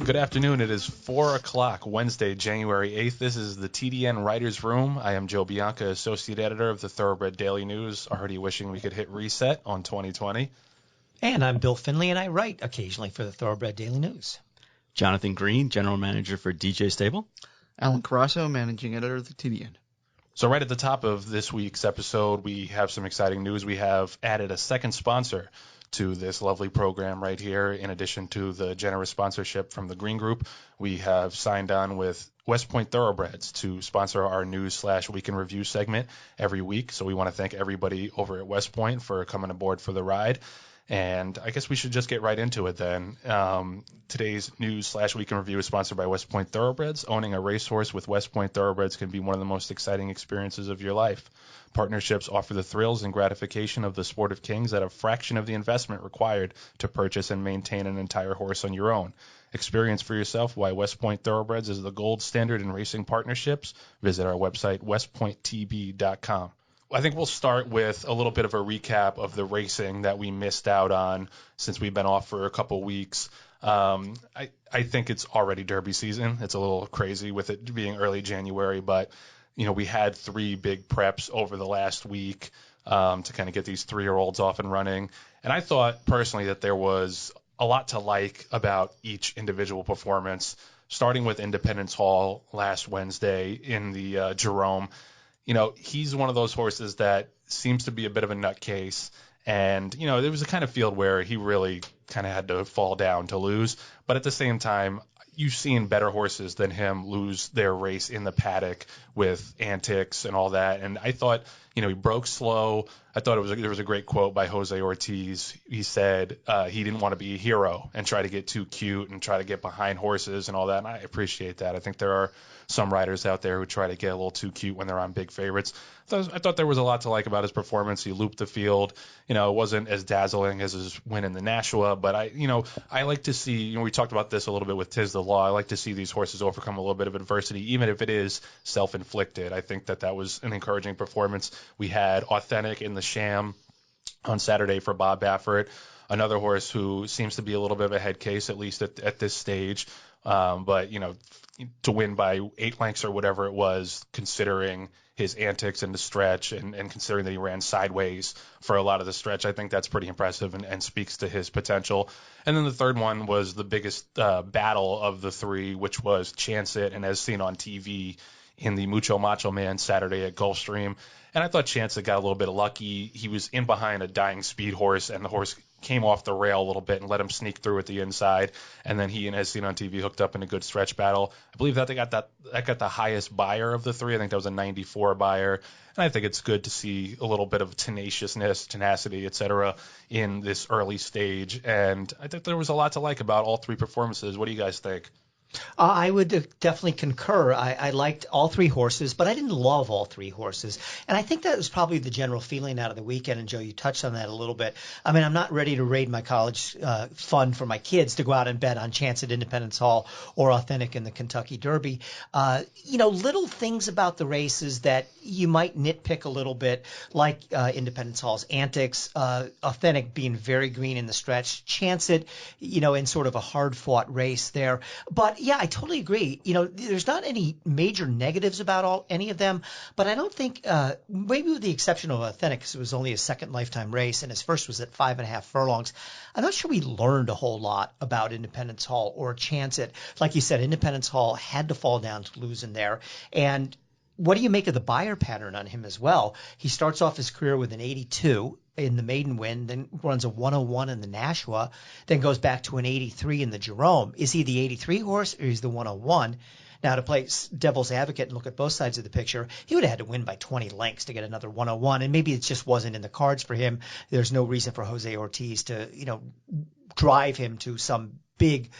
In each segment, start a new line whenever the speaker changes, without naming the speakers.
Good afternoon. It is 4 o'clock, Wednesday, January 8th. This is the TDN Writers Room. I am Joe Bianca, Associate Editor of the Thoroughbred Daily News, already wishing we could hit reset on 2020.
And I'm Bill Finley, and I write occasionally for the Thoroughbred Daily News.
Jonathan Green, General Manager for DJ Stable.
Alan Carasso, Managing Editor of the TDN.
So right at the top of this week's episode, we have some exciting news. We have added a second sponsor to this lovely program right here. In addition to the generous sponsorship from the Green Group, we have signed on with West Point Thoroughbreds to sponsor our news/week in review segment every week. So we want to thank everybody over at West Point for coming aboard for the ride. And I guess we should just get right into it then. Today's news/week in review is sponsored by West Point Thoroughbreds. Owning a racehorse with West Point Thoroughbreds can be one of the most exciting experiences of your life. Partnerships offer the thrills and gratification of the sport of kings at a fraction of the investment required to purchase and maintain an entire horse on your own. Experience for yourself why West Point Thoroughbreds is the gold standard in racing partnerships. Visit our website, westpointtb.com. I think we'll start with a little bit of a recap of the racing that we missed out on since we've been off for a couple weeks. I think it's already Derby season. It's a little crazy with it being early January, but we had 3 big preps over the last week to kind of get these 3-year-olds off and running. And I thought personally that there was a lot to like about each individual performance, starting with Independence Hall last Wednesday in the Jerome. He's one of those horses that seems to be a bit of a nutcase. And, there was a kind of field where he really kind of had to fall down to lose. But at the same time, you've seen better horses than him lose their race in the paddock with antics and all that. And I thought, he broke slow. I thought there was a great quote by Jose Ortiz. He said he didn't want to be a hero and try to get too cute and try to get behind horses and all that. And I appreciate that. I think there are some riders out there who try to get a little too cute when they're on big favorites. I thought there was a lot to like about his performance. He looped the field. It wasn't as dazzling as his win in the Nashua, but I like to see, we talked about this a little bit with Tiz the Law. I like to see these horses overcome a little bit of adversity, even if it is self-inflicted. I think that was an encouraging performance. We had Authentic in the Sham on Saturday for Bob Baffert, another horse who seems to be a little bit of a head case, at least at this stage. But to win by 8 lengths or whatever it was, considering his antics in the stretch and considering that he ran sideways for a lot of the stretch, I think that's pretty impressive and speaks to his potential. And then the third one was the biggest battle of the 3, which was Chance It, and as seen on TV in the Mucho Macho Man Saturday at Gulfstream. And I thought Chance It got a little bit lucky. He was in behind a dying speed horse, and the horse came off the rail a little bit and let him sneak through at the inside. And then he, and as seen on TV, hooked up in a good stretch battle. I believe that they got that got the highest buyer of the 3. I think that was a 94 buyer. And I think it's good to see a little bit of tenacity, etc. in this early stage. And I think there was a lot to like about all 3 performances. What do you guys think?
I would definitely concur. I liked all 3 horses, but I didn't love all 3 horses. And I think that was probably the general feeling out of the weekend. And, Joe, you touched on that a little bit. I mean, I'm not ready to raid my college fund for my kids to go out and bet on Chance at Independence Hall or Authentic in the Kentucky Derby. Little things about the races that you might nitpick a little bit, like Independence Hall's antics, Authentic being very green in the stretch, Chance It, in sort of a hard-fought race there. But yeah, I totally agree. There's not any major negatives about any of them, but I don't think, maybe with the exception of Authentic, because it was only his second lifetime race and his first was at 5.5 furlongs. I'm not sure we learned a whole lot about Independence Hall or Chance It. Like you said, Independence Hall had to fall down to lose in there. And what do you make of the buyer pattern on him as well? He starts off his career with an 82 in the maiden win, then runs a 101 in the Nashua, then goes back to an 83 in the Jerome. Is he the 83 horse or is the 101? Now, to play devil's advocate and look at both sides of the picture, he would have had to win by 20 lengths to get another 101, and maybe it just wasn't in the cards for him. There's no reason for Jose Ortiz to, drive him to some big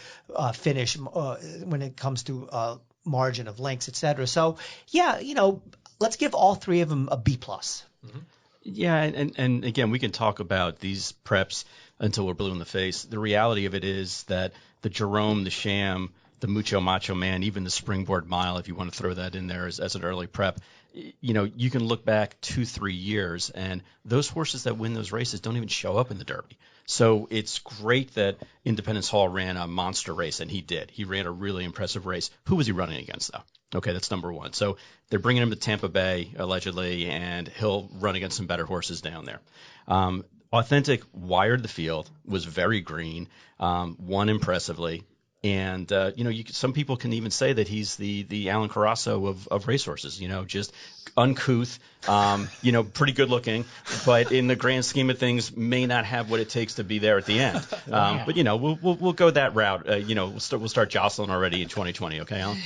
finish when it comes to margin of lengths, et cetera. So, yeah, let's give all 3 of them a B+. Mm-hmm.
Yeah, and again, we can talk about these preps until we're blue in the face. The reality of it is that the Jerome, the Sham, the Mucho Macho Man, even the Springboard Mile, if you want to throw that in there as an early prep, you can look back 2-3 years, and those horses that win those races don't even show up in the Derby. So it's great that Independence Hall ran a monster race, and he did. He ran a really impressive race. Who was he running against, though? Okay, that's number one. So they're bringing him to Tampa Bay, allegedly, and he'll run against some better horses down there. Authentic wired the field, was very green, won impressively. And, some people can even say that he's the Alan Carrasso of racehorses, just uncouth, pretty good looking, but in the grand scheme of things may not have what it takes to be there at the end. But, we'll go that route. We'll start jostling already in 2020. Okay, Alan?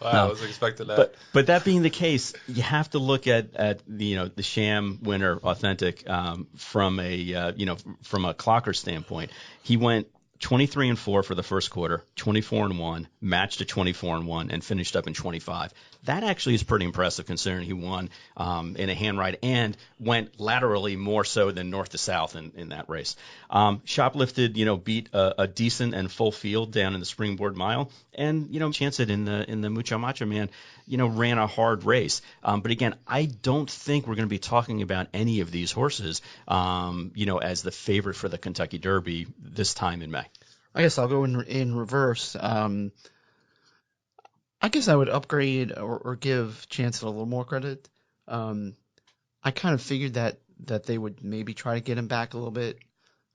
Wow, I was expecting that.
But that being the case, you have to look at the sham winner, Authentic, from a clocker standpoint. He went 23-4 for the first quarter, 24-1, matched at 24-1, and finished up in 25. That actually is pretty impressive considering he won in a hand ride and went laterally more so than north to south in that race. Shoplifted, beat a decent and full field down in the Springboard Mile, and chance it in the Mucho Macho Man, ran a hard race. But again, I don't think we're going to be talking about any of these horses, as the favorite for the Kentucky Derby this time in May.
I guess I'll go in reverse. I guess I would upgrade or give Chance a little more credit. I kind of figured that they would maybe try to get him back a little bit,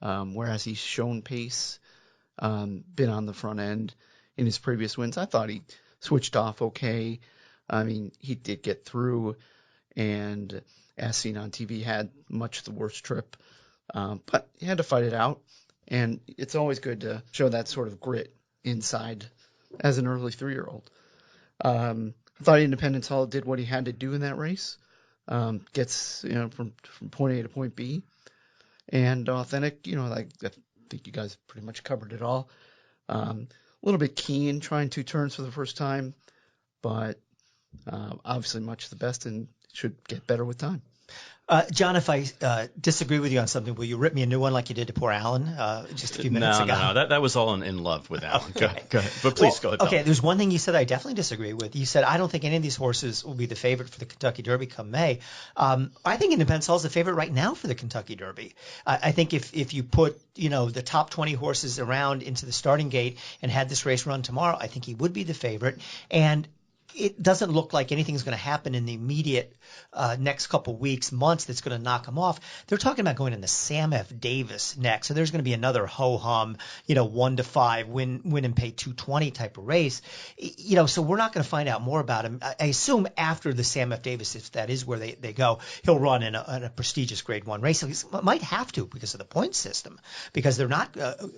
whereas he's shown pace, been on the front end in his previous wins. I thought he switched off okay. I mean, he did get through, and as seen on TV, had much the worst trip, but he had to fight it out. And it's always good to show that sort of grit inside as an early 3-year-old. I thought Independence Hall did what he had to do in that race. Gets from point A to point B. And Authentic, I think you guys pretty much covered it all. A little bit keen trying 2 turns for the first time, but obviously much the best and should get better with time.
John, if I disagree with you on something, will you rip me a new one like you did to poor Alan just a few minutes ago?
No. That was all in love with Alan.
Okay.
Go ahead. But please go ahead.
Okay, there's one thing you said I definitely disagree with. You said, I don't think any of these horses will be the favorite for the Kentucky Derby come May. I think Independence Hall is the favorite right now for the Kentucky Derby. I think if you put the top 20 horses around into the starting gate and had this race run tomorrow, I think he would be the favorite. And it doesn't look like anything's going to happen in the immediate next couple weeks, months that's going to knock him off. They're talking about going in the Sam F. Davis next. So there's going to be another ho-hum, 1-5, win and pay 220 type of race. So we're not going to find out more about him. I assume after the Sam F. Davis, if that is where they go, he'll run in a prestigious Grade 1 race. He might have to because of the point system, because they're not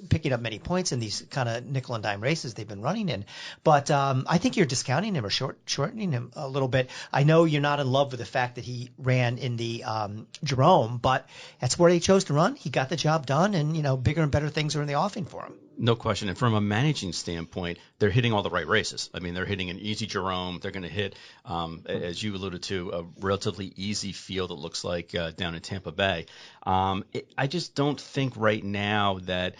picking up many points in these kind of nickel and dime races they've been running in. But I think you're discounting him or shortening him a little bit. I know you're not in love with the fact that he ran in the Jerome, but that's where he chose to run. He got the job done, and bigger and better things are in the offing for him.
No question. And from a managing standpoint, they're hitting all the right races. I mean, they're hitting an easy Jerome. They're going to hit, as you alluded to, a relatively easy field, it looks like, down in Tampa Bay. I just don't think right now that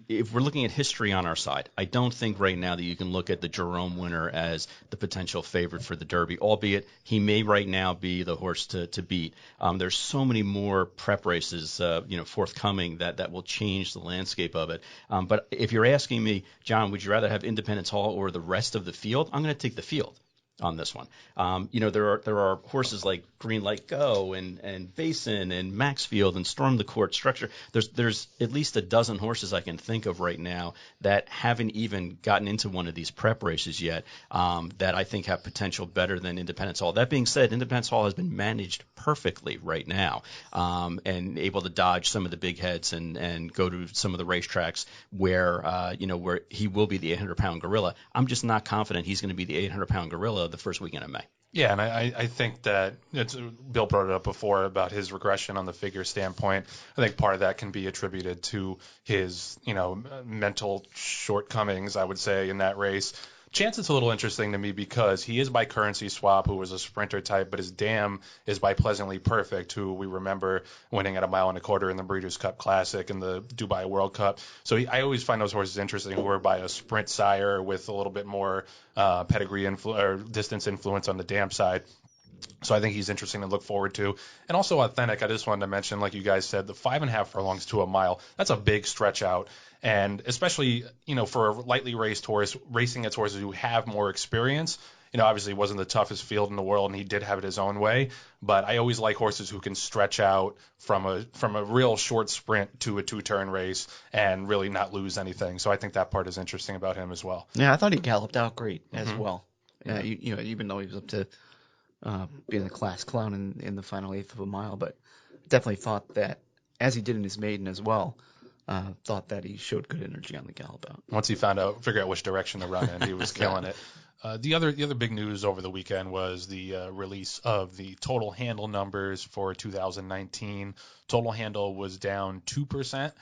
if we're looking at history on our side, I don't think right now that you can look at the Jerome winner as the potential favorite for the Derby, albeit he may right now be the horse to beat. There's so many more prep races, forthcoming that will change the landscape of it. But if you're asking me, John, would you rather have Independence Hall or the rest of the field? I'm going to take the field on this one. There are horses like Green Light Go and Basin and Maxfield and Storm the Court Structure. There's at least a dozen horses I can think of right now that haven't even gotten into one of these prep races yet, that I think have potential better than Independence Hall. That being said, Independence Hall has been managed perfectly right now, and able to dodge some of the big heads and go to some of the racetracks where he will be the 800-pound gorilla. I'm just not confident he's going to be the 800-pound gorilla the first weekend of May.
Yeah, and I think that Bill brought it up before about his regression on the figure standpoint. I think part of that can be attributed to his, mental shortcomings, I would say, in that race. Chance is a little interesting to me because he is by Currency Swap, who was a sprinter type, but his dam is by Pleasantly Perfect, who we remember winning at 1.25 miles in the Breeders' Cup Classic and the Dubai World Cup. So I always find those horses interesting who are by a sprint sire with a little bit more pedigree or distance influence on the dam side. So I think he's interesting to look forward to. And also authentic, I just wanted to mention, like you guys said, the 5.5 furlongs to a mile, that's a big stretch out. And especially, for a lightly raced horse, racing against horses who have more experience, obviously it wasn't the toughest field in the world and he did have it his own way. But I always like horses who can stretch out from a real short sprint to a two-turn race and really not lose anything. So I think that part is interesting about him as well.
Yeah, I thought he galloped out great as well. Yeah. Even though he was up to being a class clown in the final eighth of a mile, but definitely thought that, as he did in his maiden as well, thought that he showed good energy on the gallop out.
Once he figure out which direction to run in, he was killing it. The other big news over the weekend was the release of the total handle numbers for 2019. Total handle was down 2%.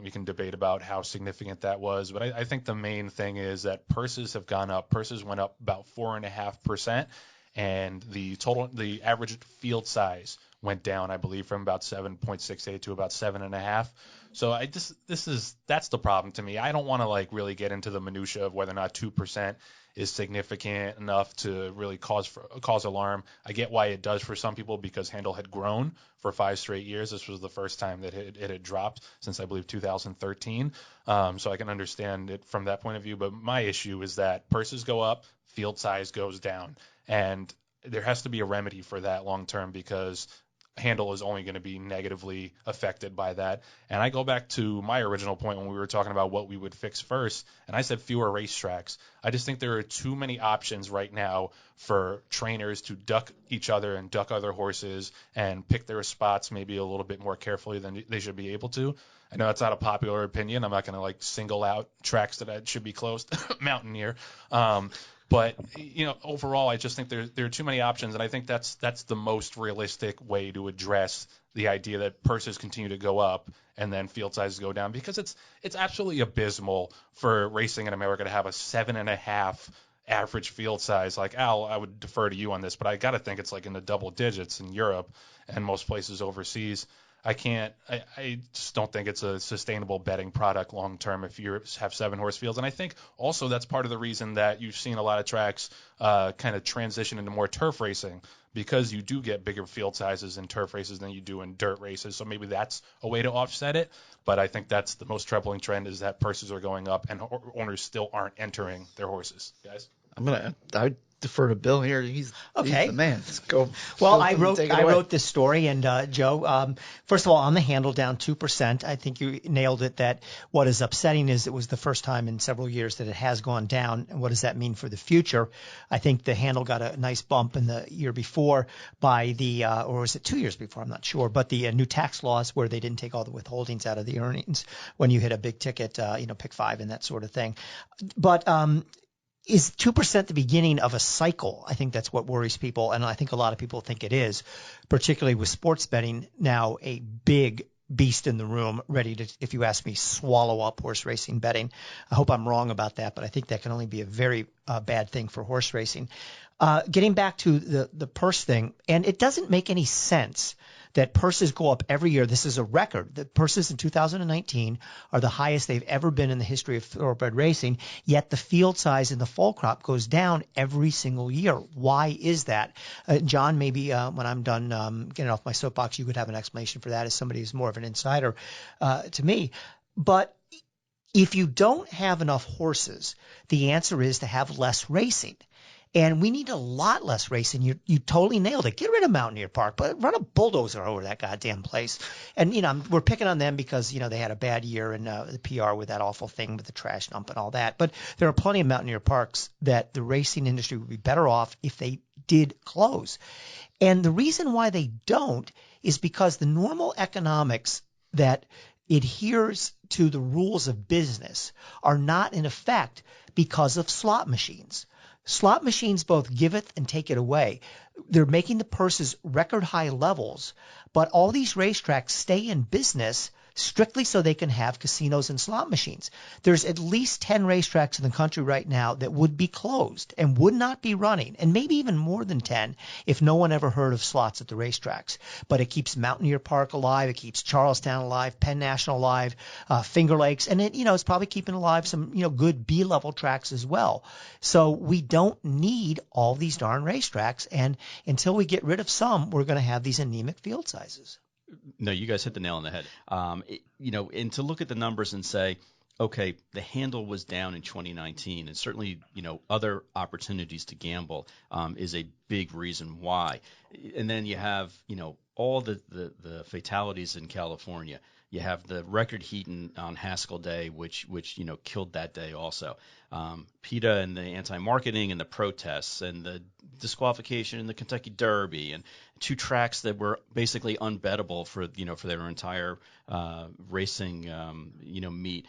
We can debate about how significant that was, but I think the main thing is that purses have gone up. Purses went up about 4.5%. And the average field size went down, I believe, from about 7.68 to about 7.5. So that's the problem to me. I don't want to really get into the minutia of whether or not 2% is significant enough to really cause alarm. I get why it does for some people because handle had grown for 5 straight years. This was the first time that it had dropped since I believe 2013. So I can understand it from that point of view. But my issue is that purses go up, field size goes down. And there has to be a remedy for that long term because handle is only going to be negatively affected by that. And I go back to my original point when we were talking about what we would fix first, and I said fewer racetracks. I just think there are too many options right now for trainers to duck each other and duck other horses and pick their spots maybe a little bit more carefully than they should be able to. I know that's not a popular opinion. I'm not going to single out tracks that should be closed, Mountaineer. But overall, I just think there are too many options, and I think that's the most realistic way to address the idea that purses continue to go up and then field sizes go down, because it's absolutely abysmal for racing in America to have a 7.5 average field size. Like, Al, I would defer to you on this, but I got to think it's in the double digits in Europe and most places overseas. I just don't think it's a sustainable betting product long term if you have 7-horse fields. And I think also that's part of the reason that you've seen a lot of tracks kind of transition into more turf racing, because you do get bigger field sizes in turf races than you do in dirt races. So maybe that's a way to offset it. But I think that's the most troubling trend, is that purses are going up and owners still aren't entering their horses. Guys?
I defer to Bill here. He's the man. Let's go.
Well, I wrote this story, and Joe, first of all, on the handle down 2%. I think you nailed it. That what is upsetting is it was the first time in several years that it has gone down. And what does that mean for the future? I think the handle got a nice bump in the year before by the, or was it 2 years before? I'm not sure. But the new tax laws where they didn't take all the withholdings out of the earnings when you hit a big ticket, pick 5 and that sort of thing. But is 2% the beginning of a cycle? I think that's what worries people, and I think a lot of people think it is, particularly with sports betting now a big beast in the room, ready to, if you ask me, swallow up horse racing betting. I hope I'm wrong about that, but I think that can only be a very bad thing for horse racing. Getting back to the purse thing, and it doesn't make any sense that purses go up every year. This is a record. The purses in 2019 are the highest they've ever been in the history of thoroughbred racing, yet the field size in the fall crop goes down every single year. Why is that? John, maybe when I'm done getting off my soapbox, you could have an explanation for that as somebody who's more of an insider to me. But if you don't have enough horses, the answer is to have less racing. And we need a lot less racing. You totally nailed it. Get rid of Mountaineer Park, but run a bulldozer over that goddamn place. And, we're picking on them because, they had a bad year in the PR with that awful thing with the trash dump and all that. But there are plenty of Mountaineer Parks that the racing industry would be better off if they did close. And the reason why they don't is because the normal economics that adheres to the rules of business are not in effect because of slot machines. Slot machines both give it and take it away. They're making the purses record high levels, but all these racetracks stay in business strictly so they can have casinos and slot machines. There's at least 10 racetracks in the country right now that would be closed and would not be running, and maybe even more than 10 if no one ever heard of slots at the racetracks. But it keeps Mountaineer Park alive, it keeps Charlestown alive, Penn National alive, Finger Lakes, and it's probably keeping alive some good B-level tracks as well. So we don't need all these darn racetracks, and until we get rid of some, we're going to have these anemic field sizes.
No, you guys hit the nail on the head. And to look at the numbers and say, okay, the handle was down in 2019, and certainly, other opportunities to gamble is a big reason why. And then you have, all the fatalities in California. You have the record heat on Haskell Day, which killed that day also. PETA and the anti-marketing and the protests and the disqualification in the Kentucky Derby and 2 tracks that were basically unbettable for their entire racing meet.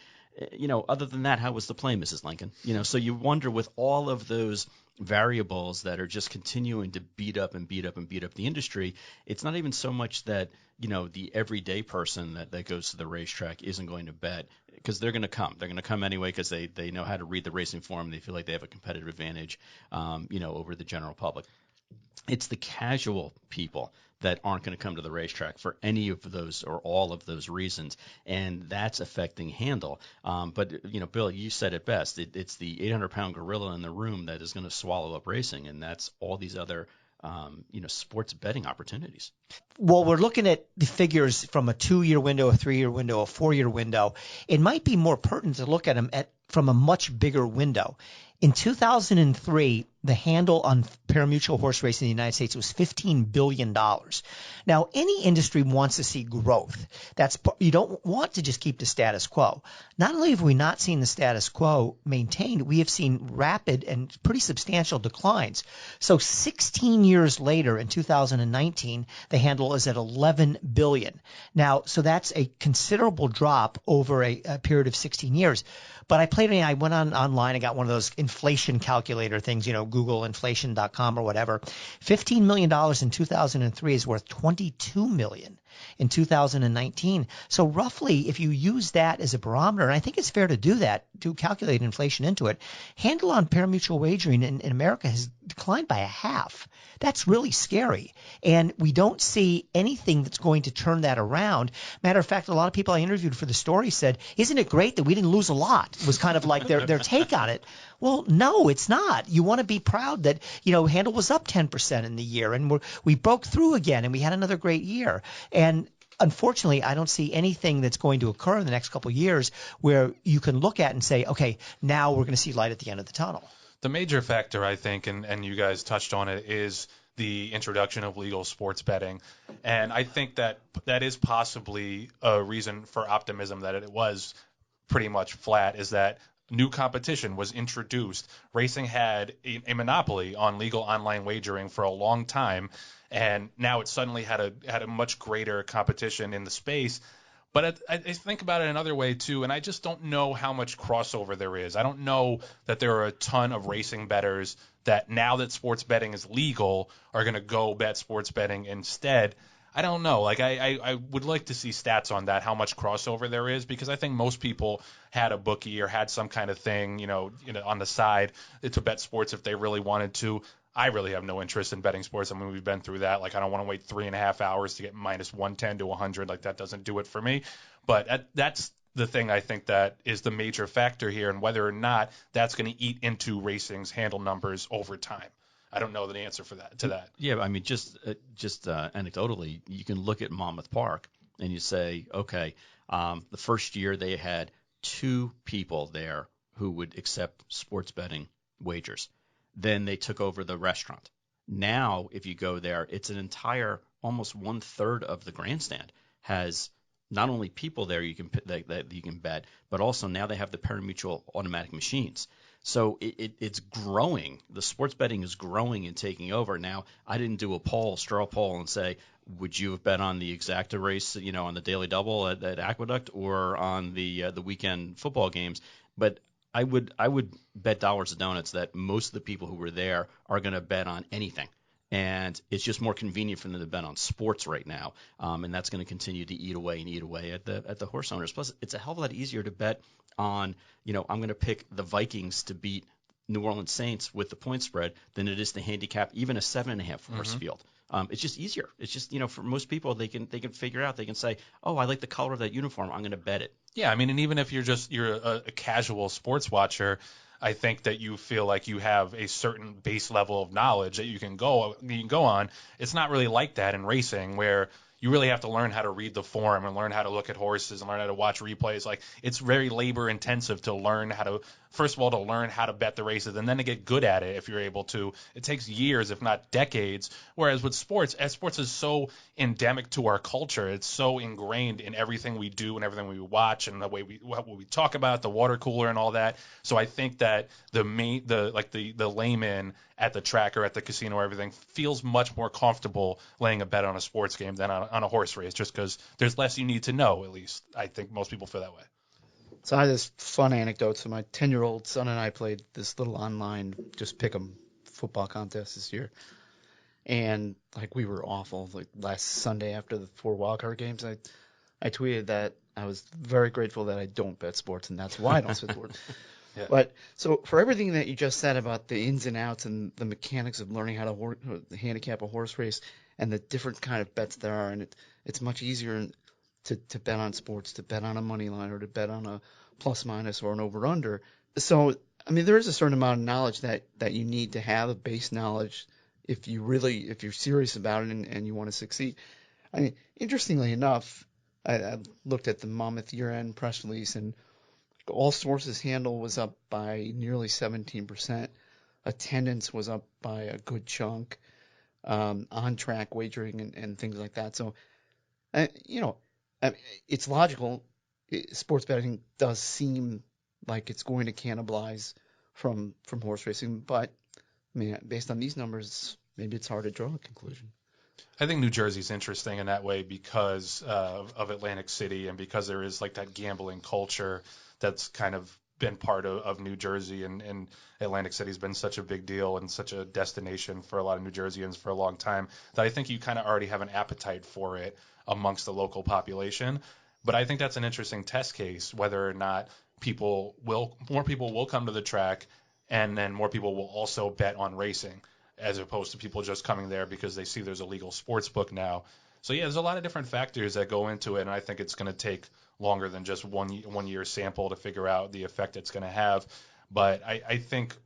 Other than that, how was the play, Mrs. Lincoln? So you wonder, with all of those variables that are just continuing to beat up the industry, it's not even so much that, the everyday person that goes to the racetrack isn't going to bet, because they're going to come. They're going to come anyway because they know how to read the racing form. They feel like they have a competitive advantage, over the general public. It's the casual people that aren't going to come to the racetrack for any of those or all of those reasons, and that's affecting handle. But Bill, you said it best. It's the 800-pound gorilla in the room that is going to swallow up racing, and that's all these other sports betting opportunities.
Well, we're looking at the figures from a 2-year window, a 3-year window, a 4-year window. It might be more pertinent to look at them from a much bigger window. In 2003, the handle on parimutuel horse racing in the United States was $15 billion. Now, any industry wants to see growth. You don't want to just keep the status quo. Not only have we not seen the status quo maintained, we have seen rapid and pretty substantial declines. So 16 years later, in 2019, the handle is at $11 billion. Now, so that's a considerable drop over a period of 16 years. But I went online and got one of those inflation calculator things, Google inflation.com or whatever. $15 million in 2003 is worth $22 million in 2019. So roughly, if you use that as a barometer, and I think it's fair to do that, to calculate inflation into it, handle on parimutuel wagering in America has declined by a half. That's really scary. And we don't see anything that's going to turn that around. Matter of fact, a lot of people I interviewed for the story said, isn't it great that we didn't lose a lot? It was kind of like their take on it. Well, no, it's not. You want to be proud that, handle was up 10% in the year, and we broke through again, and we had another great year. And unfortunately, I don't see anything that's going to occur in the next couple of years where you can look at and say, okay, now we're going to see light at the end of the tunnel.
The major factor, I think, and you guys touched on it, is the introduction of legal sports betting. And I think that is possibly a reason for optimism that it was pretty much flat, is that new competition was introduced. Racing had a monopoly on legal online wagering for a long time, and now it suddenly had a much greater competition in the space. But I think about it another way, too, and I just don't know how much crossover there is. I don't know that there are a ton of racing bettors that, now that sports betting is legal, are going to go bet sports betting instead. I don't know. I would like to see stats on that, how much crossover there is, because I think most people had a bookie or had some kind of thing, on the side to bet sports if they really wanted to. I really have no interest in betting sports. I mean, we've been through that. I don't want to wait 3.5 hours to get minus 110 to 100. That doesn't do it for me. But that's the thing I think that is the major factor here, and whether or not that's going to eat into racing's handle numbers over time. I don't know the answer to that.
Yeah, I mean, just anecdotally, you can look at Monmouth Park and you say, okay, the first year they had 2 people there who would accept sports betting wagers. Then they took over the restaurant. Now, if you go there, it's an entire, almost 1/3 of the grandstand has not only people there that you can bet, but also now they have the parimutuel automatic machines. So it's growing. The sports betting is growing and taking over. Now, I didn't do a straw poll, and say, would you have bet on the exacta race, on the Daily Double at Aqueduct, or on the weekend football games? But I would bet dollars to donuts that most of the people who were there are going to bet on anything. And it's just more convenient for them to bet on sports right now, and that's going to continue to eat away at the horse owners. Plus, it's a hell of a lot easier to bet on, I'm going to pick the Vikings to beat New Orleans Saints with the point spread than it is to handicap even a 7.5 horse field. It's just easier. It's just, for most people, they can figure out. They can say, oh, I like the color of that uniform. I'm going to bet it.
Yeah, I mean, and even if you're a casual sports watcher, I think that you feel like you have a certain base level of knowledge that you can go on. It's not really like that in racing, where you really have to learn how to read the form and learn how to look at horses and learn how to watch replays. Like, it's very labor intensive to learn how to, first of all, to learn how to bet the races and then to get good at it if you're able to. It takes years, if not decades. Whereas with sports is so endemic to our culture. It's so ingrained in everything we do and everything we watch and the way what we talk about, the water cooler and all that. So I think that the layman at the track or at the casino or everything feels much more comfortable laying a bet on a sports game than on a horse race, just because there's less you need to know. At least I think most people feel that way.
So I had this fun anecdote. So my 10-year-old son and I played this little online just pick 'em football contest this year, and like we were awful. Like last Sunday after the 4 wildcard games, I tweeted that I was very grateful that I don't bet sports, and that's why I don't bet sports.
Yeah.
But so for everything that you just said about the ins and outs and the mechanics of learning how to handicap a horse race and the different kind of bets there are, and it's much easier to bet on sports, to bet on a money line or to bet on a plus minus or an over under. So I mean, there is a certain amount of knowledge that you need to have, a base knowledge, if you're serious about it and you want to succeed. I mean, interestingly enough, I looked at the Monmouth year-end press release, and all sources handle was up by nearly 17%. Attendance was up by a good chunk. On-track wagering and things like that. So, it's logical. Sports betting does seem like it's going to cannibalize from horse racing, but I mean, based on these numbers, maybe it's hard to draw a conclusion.
I think New Jersey's interesting in that way because of Atlantic City and because there is like that gambling culture that's kind of been part of New Jersey, and Atlantic City's been such a big deal and such a destination for a lot of New Jerseyans for a long time that I think you kind of already have an appetite for it amongst the local population. But I think that's an interesting test case, whether or not more people will come to the track, and then more people will also bet on racing, as opposed to people just coming there because they see there's a legal sports book now. So yeah, there's a lot of different factors that go into it, and I think it's going to take longer than just one year sample to figure out the effect it's going to have. But I think,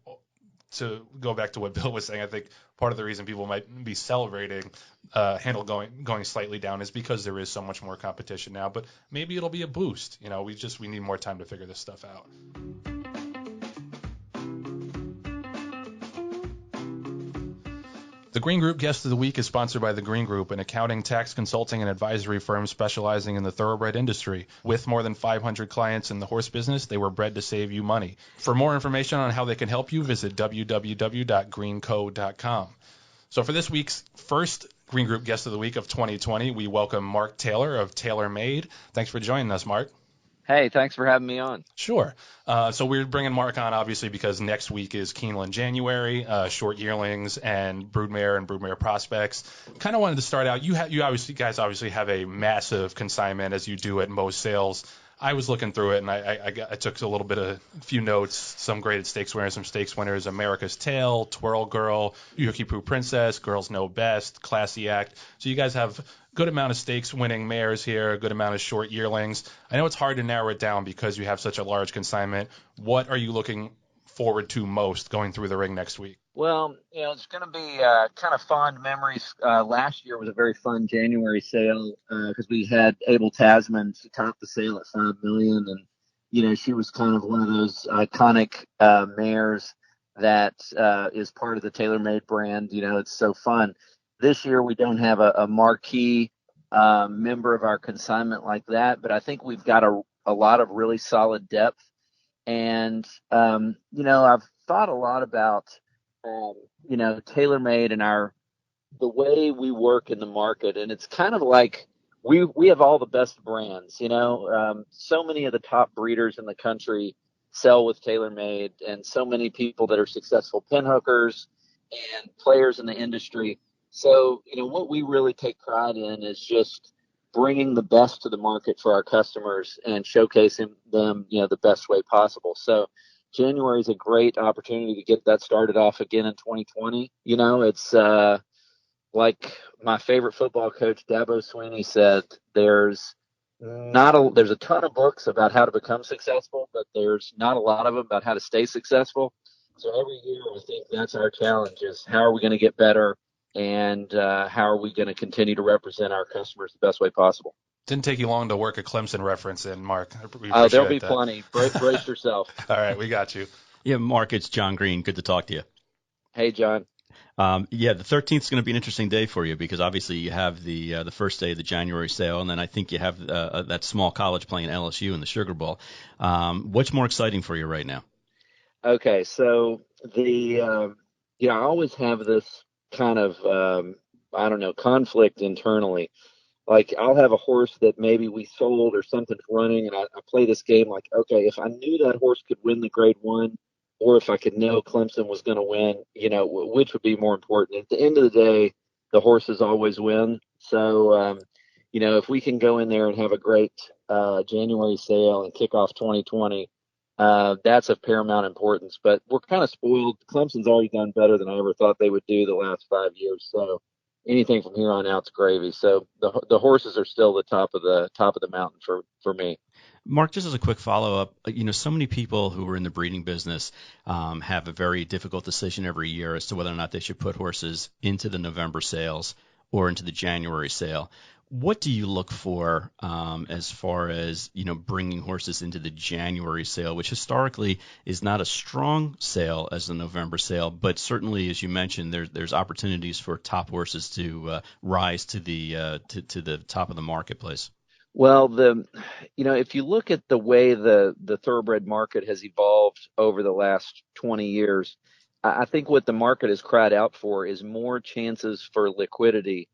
to go back to what Bill was saying, I think part of the reason people might be celebrating handle going slightly down is because there is so much more competition now. But maybe it'll be a boost. We need more time to figure this stuff out. The Green Group Guest of the Week is sponsored by The Green Group, an accounting, tax consulting, and advisory firm specializing in the thoroughbred industry. With more than 500 clients in the horse business, they were bred to save you money. For more information on how they can help you, visit www.greenco.com. So for this week's first Green Group Guest of the Week of 2020, we welcome Mark Taylor of TaylorMade. Thanks for joining us, Mark.
Hey, thanks for having me on.
Sure. So we're bringing Mark on, obviously, because next week is Keeneland January, short yearlings and broodmare prospects. Kind of wanted to start out. You guys obviously have a massive consignment, as you do at most sales. I was looking through it, and I took a few notes. Some graded stakes winners, some stakes winners: America's Tale, Twirl Girl, Yuki Poo Princess, Girls Know Best, Classy Act. So you guys have good amount of stakes winning mares here, a good amount of short yearlings. I know it's hard to narrow it down because you have such a large consignment. What are you looking forward to most going through the ring next week?
Well, it's going to be kind of fond memories. Last year was a very fun January sale because we had Abel Tasman to top the sale at $5 million, and she was kind of one of those iconic mares that is part of the TaylorMade brand. It's so fun. This year we don't have a marquee member of our consignment like that, but I think we've got a lot of really solid depth. And, I've thought a lot about, TaylorMade and the way we work in the market. And it's kind of like we have all the best brands, so many of the top breeders in the country sell with TaylorMade, and so many people that are successful pinhookers and players in the industry. So, what we really take pride in is just bringing the best to the market for our customers and showcasing them, the best way possible. So January is a great opportunity to get that started off again in 2020. It's, like my favorite football coach, Dabo Swinney, said, there's a ton of books about how to become successful, but there's not a lot of them about how to stay successful. So every year, I think that's our challenge: is how are we going to get better, and how are we going to continue to represent our customers the best way possible.
Didn't take you long to work a Clemson reference in, Mark. We
There'll
appreciate
be
that.
plenty. Brace yourself.
All right, we got you.
Yeah, Mark, it's John Green. Good to talk to you.
Hey, John.
Yeah, the 13th is going to be an interesting day for you because obviously you have the first day of the January sale, and then I think you have that small college playing LSU in the Sugar Bowl. What's more exciting for you right now?
Okay, so I always have this kind of conflict internally. Like, I'll have a horse that maybe we sold or something's running, and I play this game like, okay, if I knew that horse could win the Grade 1, or if I could know Clemson was going to win, which would be more important? At the end of the day, the horses always win. So, if we can go in there and have a great January sale and kick off 2020, that's of paramount importance. But we're kind of spoiled. Clemson's already done better than I ever thought they would do the last 5 years. So anything from here on out's gravy. So the horses are still the top of the mountain for me.
Mark, just as a quick follow-up, so many people who are in the breeding business have a very difficult decision every year as to whether or not they should put horses into the November sales or into the January sale. What do you look for as far as, bringing horses into the January sale, which historically is not a strong sale as the November sale, but certainly, as you mentioned, there's opportunities for top horses to rise to the top of the marketplace?
Well, if you look at the way the thoroughbred market has evolved over the last 20 years, I think what the market has cried out for is more chances for liquidity,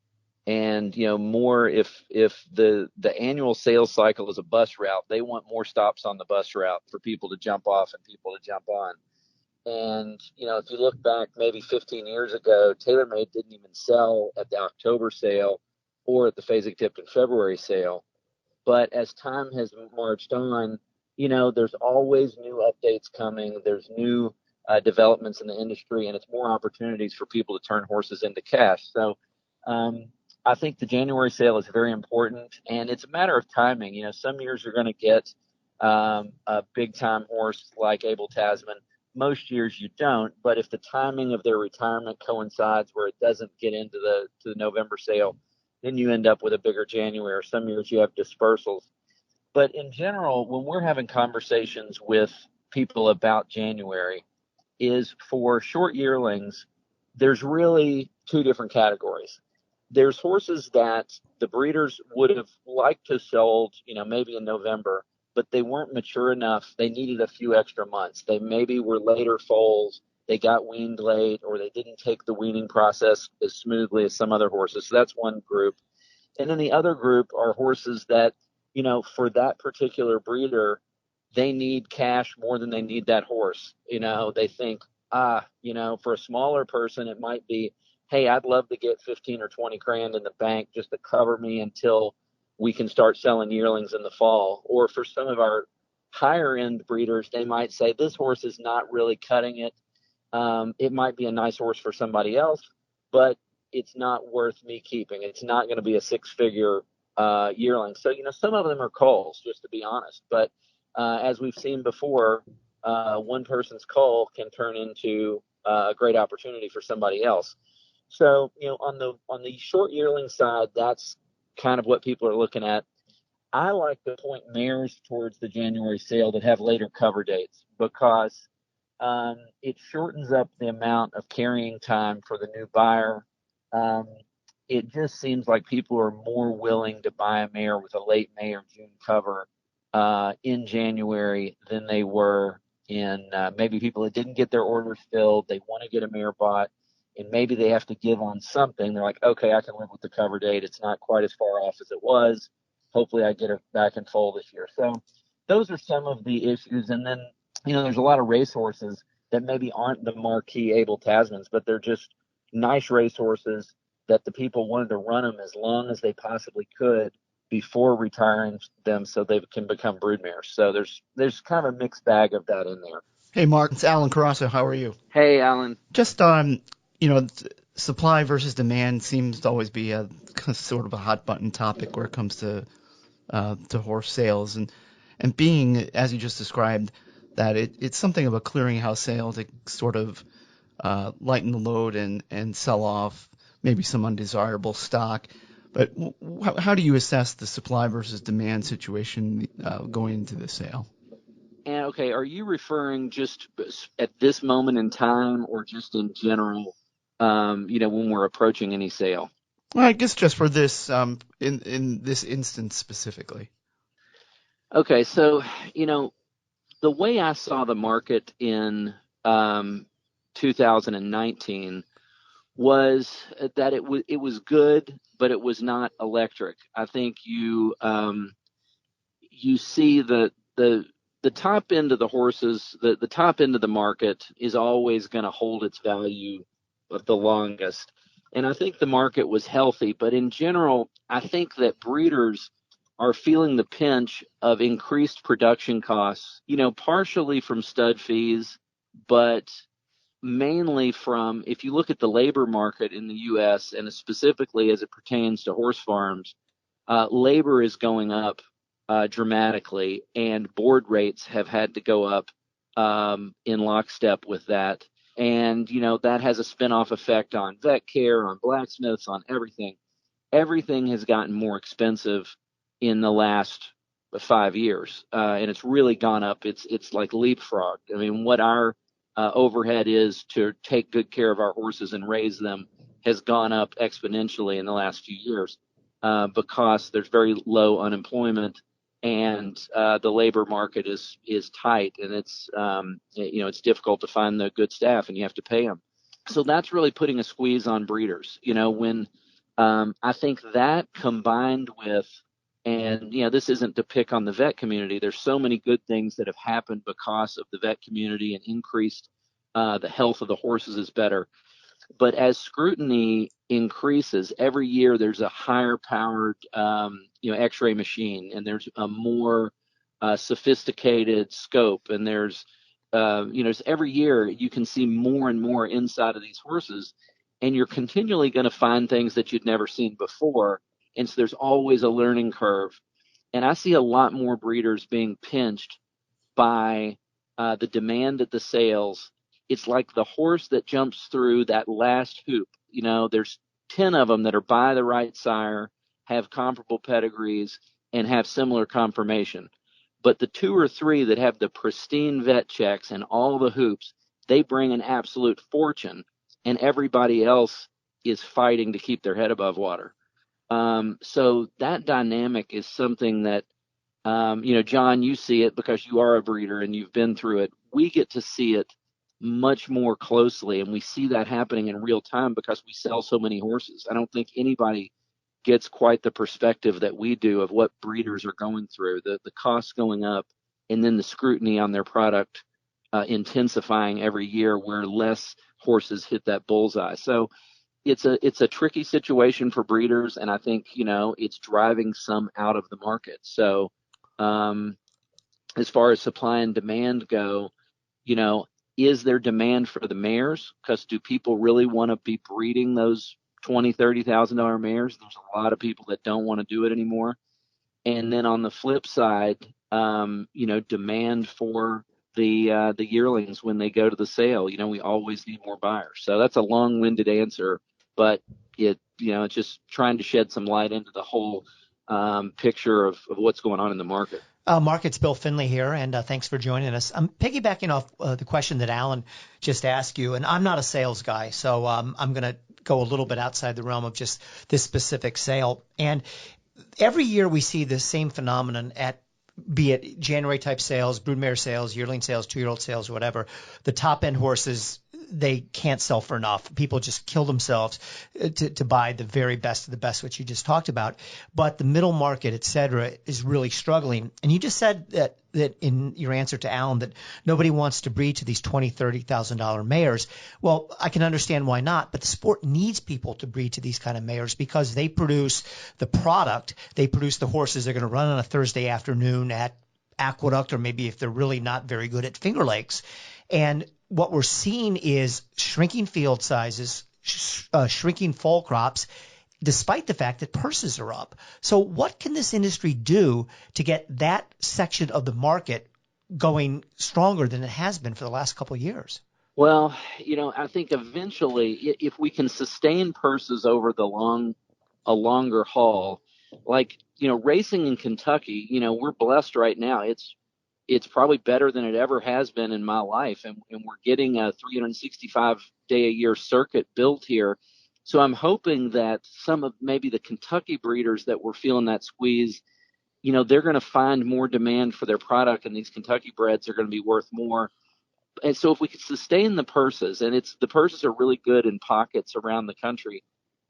and more if the annual sales cycle is a bus route, they want more stops on the bus route for people to jump off and people to jump on. And if you look back maybe 15 years ago, TaylorMade didn't even sell at the October sale or at the phasic tipped in February sale. But as time has marched on, there's always new updates coming. There's new developments in the industry, and it's more opportunities for people to turn horses into cash. So I think the January sale is very important, and it's a matter of timing. Some years you're going to get a big-time horse like Abel Tasman. Most years you don't, but if the timing of their retirement coincides where it doesn't get into the November sale, then you end up with a bigger January. Some years you have dispersals. But in general, when we're having conversations with people about January, is for short yearlings, there's really two different categories. There's horses that the breeders would have liked to sold, maybe in November, but they weren't mature enough. They needed a few extra months. They maybe were later foals. They got weaned late, or they didn't take the weaning process as smoothly as some other horses. So that's one group. And then the other group are horses that, for that particular breeder, they need cash more than they need that horse. They think, for a smaller person, it might be, hey, I'd love to get 15 or 20 grand in the bank just to cover me until we can start selling yearlings in the fall. Or for some of our higher end breeders, they might say, this horse is not really cutting it. It might be a nice horse for somebody else, but it's not worth me keeping. It's not going to be a six-figure yearling. So, some of them are culls, just to be honest. But as we've seen before, one person's cull can turn into a great opportunity for somebody else. So, on the short yearling side, that's kind of what people are looking at. I like to point mares towards the January sale that have later cover dates, because it shortens up the amount of carrying time for the new buyer. It just seems like people are more willing to buy a mare with a late May or June cover in January than they were in maybe people that didn't get their orders filled. They want to get a mare bought, and maybe they have to give on something. They're like, okay, I can live with the cover date. It's not quite as far off as it was. Hopefully I get it back in full this year. So those are some of the issues. And then, there's a lot of racehorses that maybe aren't the marquee Abel Tasmans, but they're just nice racehorses that the people wanted to run them as long as they possibly could before retiring them so they can become broodmares. So there's kind of a mixed bag of that in there.
Hey, Mark, it's Alan Carasso. How are you?
Hey, Alan.
Just supply versus demand seems to always be a sort of a hot button topic where it comes to horse sales, and being, as you just described, that it's something of a clearinghouse sale to sort of lighten the load and sell off maybe some undesirable stock. But how do you assess the supply versus demand situation going into the sale?
And okay, are you referring just at this moment in time, or just in general, when we're approaching any sale?
Well, I guess just for this, in this instance specifically.
Okay, so, the way I saw the market in 2019 was that it was good, but it was not electric. I think you see the top end of the horses, the top end of the market is always going to hold its value the longest. And I think the market was healthy, but in general, I think that breeders are feeling the pinch of increased production costs, partially from stud fees, but mainly from, if you look at the labor market in the U.S., and specifically as it pertains to horse farms, labor is going up dramatically, and board rates have had to go up in lockstep with that. And, that has a spin-off effect on vet care, on blacksmiths, on everything. Everything has gotten more expensive in the last 5 years, and it's really gone up. It's like leapfrog. I mean, what our overhead is to take good care of our horses and raise them has gone up exponentially in the last few years because there's very low unemployment, and the labor market is tight, and it's difficult to find the good staff, and you have to pay them. So that's really putting a squeeze on breeders. When I think that combined with, and this isn't to pick on the vet community, there's so many good things that have happened because of the vet community, and increased the health of the horses is better. But as scrutiny increases every year, there's a higher powered x-ray machine, and there's a more sophisticated scope, and there's every year you can see more and more inside of these horses, and you're continually going to find things that you'd never seen before. And so there's always a learning curve. And I see a lot more breeders being pinched by the demand at the sales. It's like the horse that jumps through that last hoop. There's 10 of them that are by the right sire, have comparable pedigrees, and have similar conformation. But the 2 or 3 that have the pristine vet checks and all the hoops, they bring an absolute fortune, and everybody else is fighting to keep their head above water. So that dynamic is something that, John, you see it because you are a breeder and you've been through it. We get to see it much more closely, and we see that happening in real time because we sell so many horses. I don't think anybody gets quite the perspective that we do of what breeders are going through, the costs going up, and then the scrutiny on their product intensifying every year, where less horses hit that bullseye. So it's a tricky situation for breeders, and I think it's driving some out of the market. So as far as supply and demand go, is there demand for the mares? Because do people really want to be breeding those $20,000-$30,000 mares? There's a lot of people that don't want to do it anymore. And then on the flip side, demand for the yearlings when they go to the sale. We always need more buyers. So that's a long-winded answer, but it's just trying to shed some light into the whole picture of what's going on in the market.
Mark, it's Bill Finley here, and thanks for joining us. I'm piggybacking off the question that Alan just asked you, and I'm not a sales guy, so I'm going to go a little bit outside the realm of just this specific sale. And every year we see the same phenomenon at, be it January type sales, broodmare sales, yearling sales, 2-year-old sales, whatever. The top end horses, they can't sell for enough. People just kill themselves to buy the very best of the best, which you just talked about. But the middle market, et cetera, is really struggling. And you just said that in your answer to Alan that nobody wants to breed to these $20,000, $30,000 mares. Well, I can understand why not, but the sport needs people to breed to these kind of mares because they produce the product. They produce the horses they're going to run on a Thursday afternoon at Aqueduct, or maybe if they're really not very good at Finger Lakes. And what we're seeing is shrinking field sizes, shrinking fall crops, despite the fact that purses are up. So what can this industry do to get that section of the market going stronger than it has been for the last couple of years?
Well, I think eventually, if we can sustain purses over a longer haul, like, racing in Kentucky, we're blessed right now. It's probably better than it ever has been in my life. And we're getting a 365-day-a-year circuit built here. So I'm hoping that some of maybe the Kentucky breeders that were feeling that squeeze, they're going to find more demand for their product, and these Kentucky breds are going to be worth more. And so if we could sustain the purses, and the purses are really good in pockets around the country,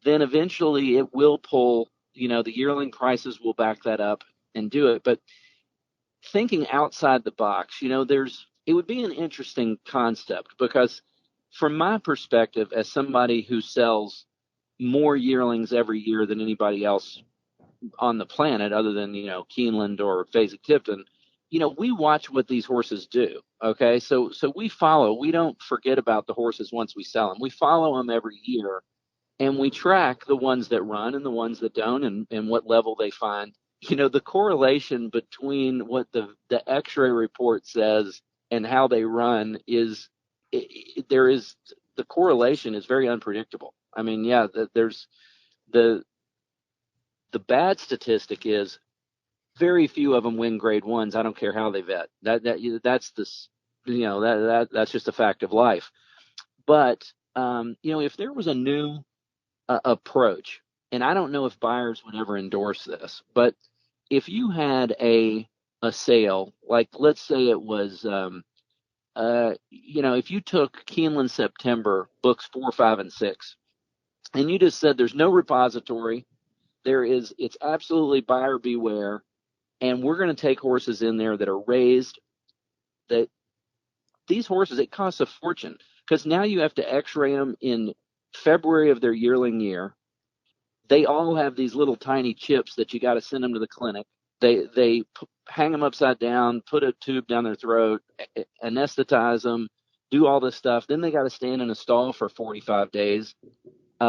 then eventually it will pull, the yearling prices will back that up and do it. But thinking outside the box, it would be an interesting concept, because from my perspective, as somebody who sells more yearlings every year than anybody else on the planet other than, Keeneland or Fasig-Tipton, we watch what these horses do. Okay. So we don't forget about the horses once we sell them. We follow them every year, and we track the ones that run and the ones that don't, and what level they find. The correlation between what the X-ray report says and how they run the correlation is very unpredictable. I mean, there's the bad statistic is very few of them win grade ones. I don't care how they vet. That's just a fact of life. But if there was a new approach, and I don't know if buyers would ever endorse this, but if you had a sale, like let's say it was, if you took Keeneland September books 4, 5, and 6, and you just said there's no repository, it's absolutely buyer beware, and we're going to take horses in there that are raised, that these horses, it costs a fortune, because now you have to x-ray them in February of their yearling year. They all have these little tiny chips that you got to send them to the clinic. They hang them upside down, put a tube down their throat, anesthetize them, do all this stuff. Then they got to stand in a stall for 45 days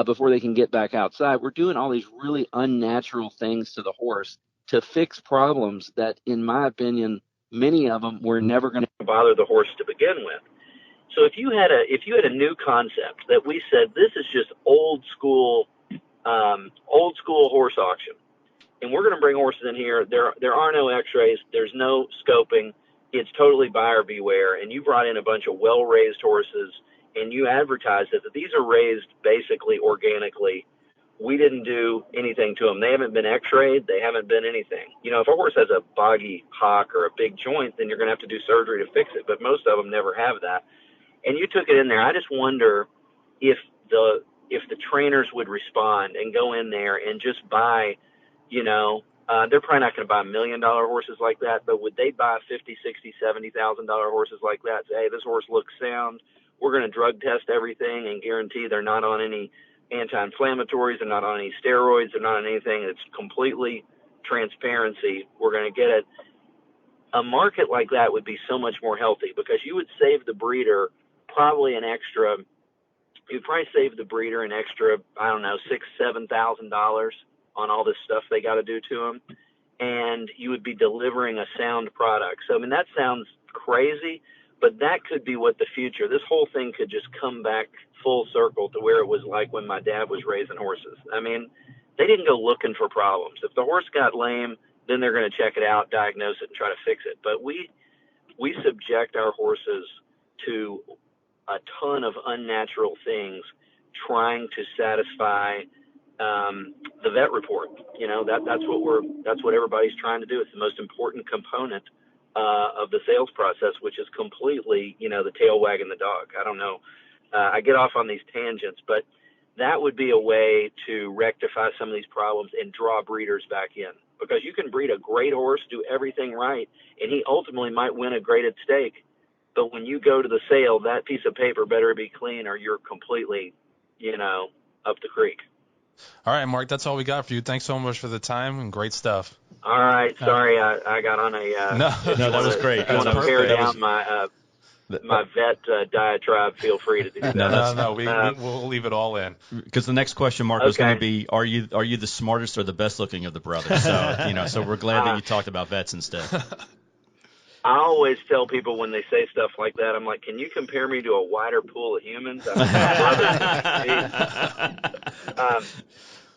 before they can get back outside. We're doing all these really unnatural things to the horse to fix problems that, in my opinion, many of them were never going to bother the horse to begin with. So if you had a new concept that we said, this is just old school horse auction, and we're going to bring horses in here, there are no x-rays, there's no scoping, it's totally buyer beware, and you brought in a bunch of well-raised horses, and you advertised it, that these are raised basically organically. We didn't do anything to them. They haven't been x-rayed. They haven't been anything. If a horse has a boggy hock or a big joint, then you're going to have to do surgery to fix it, but most of them never have that. And you took it in there. I just wonder if the trainers would respond and go in there and just buy, they're probably not going to buy $1 million horses like that, but would they buy $50,000, $60,000, $70,000 horses like that? Say, hey, this horse looks sound. We're going to drug test everything and guarantee they're not on any anti-inflammatories, they're not on any steroids, they're not on anything. It's completely transparency. We're going to get it. A market like that would be so much more healthy, because you would save the breeder probably an extra, I don't know, $6,000, $7,000 on all this stuff they got to do to them, and you would be delivering a sound product. So, I mean, that sounds crazy, but that could be what the future, this whole thing could just come back full circle to where it was like when my dad was raising horses. I mean, they didn't go looking for problems. If the horse got lame, then they're going to check it out, diagnose it, and try to fix it. But we subject our horses to a ton of unnatural things trying to satisfy the vet report. That's what everybody's trying to do. It's the most important component of the sales process, which is completely, the tail wagging the dog. I don't know. I get off on these tangents, but that would be a way to rectify some of these problems and draw breeders back in, because you can breed a great horse, do everything right, and he ultimately might win a graded stake. But when you go to the sale, that piece of paper better be clean, or you're completely, up the creek.
All right, Mark, that's all we got for you. Thanks so much for the time and great stuff.
All right. Sorry, I got on a...
No, that was great.
I want to pare down my
my vet diatribe, feel free to do that.
No, we'll leave it all in.
Because the next question, Mark, was going to be, are you the smartest or the best looking of the brothers? So so we're glad that you talked about vets instead.
I always tell people when they say stuff like that, I'm like, can you compare me to a wider pool of humans? I mean, my brothers.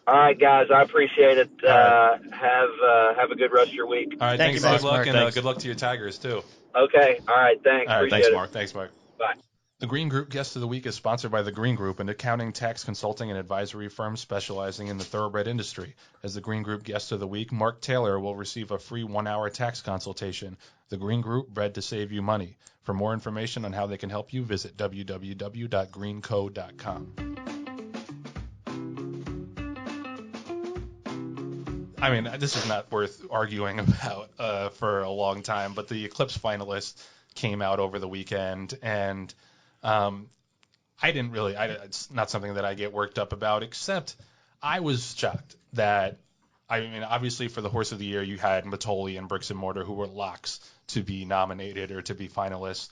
All right, guys, I appreciate it. Have a good rest of your week.
All right,
Thank
thanks,
you,
good luck,
Mark.
and good luck to your Tigers too.
Okay, all right, thanks.
All right,
Appreciate it.
Thanks, Mark.
Bye.
The Green Group Guest of the Week is sponsored by The Green Group, an accounting, tax consulting, and advisory firm specializing in the thoroughbred industry. As the Green Group Guest of the Week, Mark Taylor will receive a free 1-hour tax consultation. The Green Group, bred to save you money. For more information on how they can help you, visit www.greenco.com. I mean, this is not worth arguing about for a long time, but the Eclipse finalists came out over the weekend, and it's not something that I get worked up about, except I was shocked that, I mean, obviously for the Horse of the Year, you had Matoli and Bricks and Mortar, who were locks to be nominated or to be finalists.